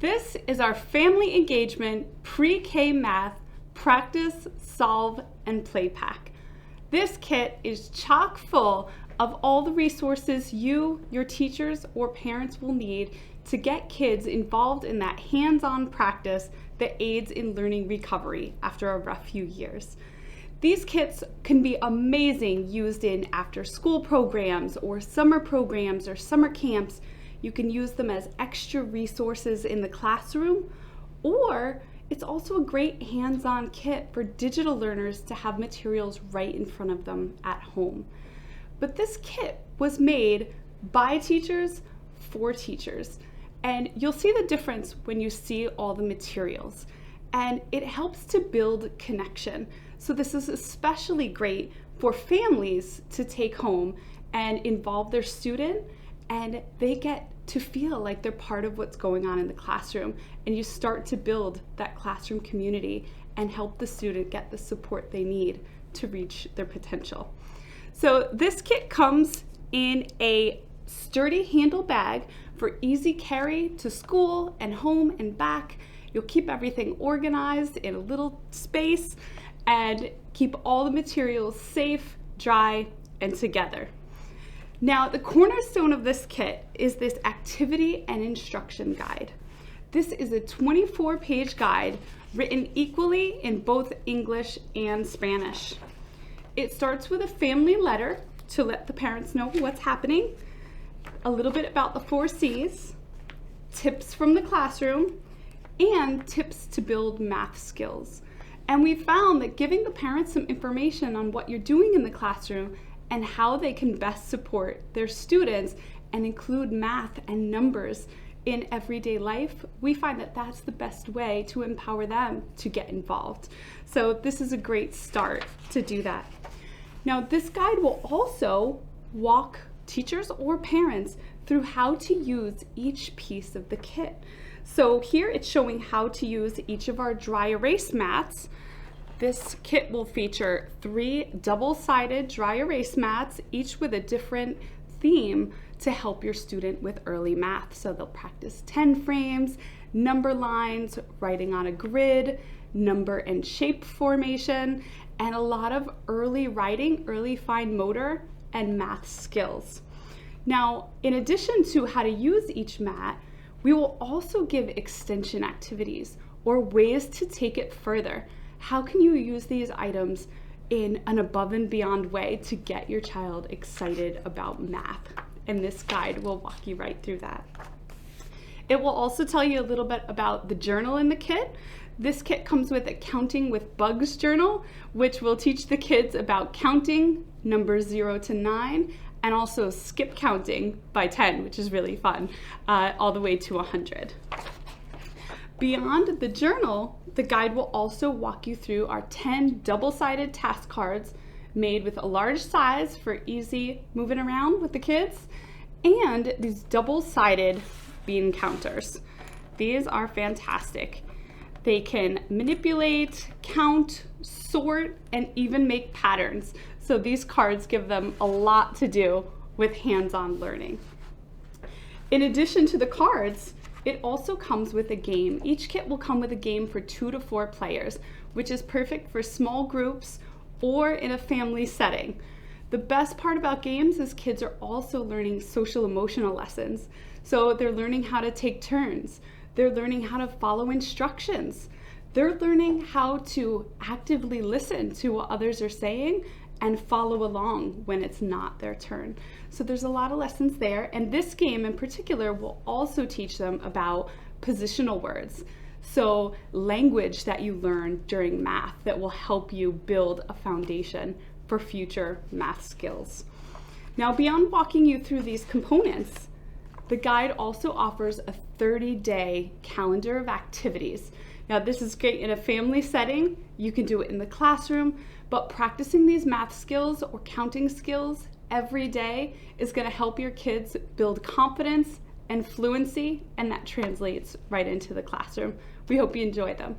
This is our family engagement pre-K math practice, solve, and play pack. This kit is chock full of all the resources you, your teachers, or parents will need to get kids involved in that hands-on practice that aids in learning recovery after a rough few years. These kits can be amazing used in after-school programs or summer camps. You can use them as extra resources in the classroom, or it's also a great hands-on kit for digital learners to have materials right in front of them at home. But this kit was made by teachers for teachers, and you'll see the difference when you see all the materials, and it helps to build connection. So this is especially great for families to take home and involve their student, and they get to feel like they're part of what's going on in the classroom, and you start to build that classroom community and help the student get the support they need to reach their potential. So this kit comes in a sturdy handle bag for easy carry to school and home and back. You'll keep everything organized in a little space and keep all the materials safe, dry, and together. Now, the cornerstone of this kit is this activity and instruction guide. This is a 24-page guide written equally in both English and Spanish. It starts with a family letter to let the parents know what's happening, a little bit about the 4 C's, tips from the classroom, and tips to build math skills. And we found that giving the parents some information on what you're doing in the classroom and how they can best support their students and include math and numbers in everyday life, we find that that's the best way to empower them to get involved. So this is a great start to do that. Now, this guide will also walk teachers or parents through how to use each piece of the kit. So here it's showing how to use each of our dry erase mats. This kit will feature 3 double-sided dry erase mats, each with a different theme to help your student with early math. So they'll practice 10 frames, number lines, writing on a grid, number and shape formation, and a lot of early writing, early fine motor, and math skills. Now, in addition to how to use each mat, we will also give extension activities or ways to take it further. How can you use these items in an above and beyond way to get your child excited about math? And this guide will walk you right through that. It will also tell you a little bit about the journal in the kit. This kit comes with a Counting with Bugs journal, which will teach the kids about counting numbers 0 to 9, and also skip counting by 10, which is really fun, all the way to 100. Beyond the journal, the guide will also walk you through our 10 double-sided task cards made with a large size for easy moving around with the kids, and these double-sided bean counters. These are fantastic. They can manipulate, count, sort, and even make patterns. So these cards give them a lot to do with hands-on learning. In addition to the cards, it also comes with a game. Each kit will come with a game for 2 to 4 players, which is perfect for small groups or in a family setting. The best part about games is kids are also learning social emotional lessons. So they're learning how to take turns. They're learning how to follow instructions. They're learning how to actively listen to what others are saying and follow along when it's not their turn. So there's a lot of lessons there, and this game in particular will also teach them about positional words. So language that you learn during math that will help you build a foundation for future math skills. Now, beyond walking you through these components, the guide also offers a 30-day calendar of activities. Now, this is great in a family setting. You can do it in the classroom, but practicing these math skills or counting skills every day is going to help your kids build confidence and fluency, and that translates right into the classroom. We hope you enjoy them.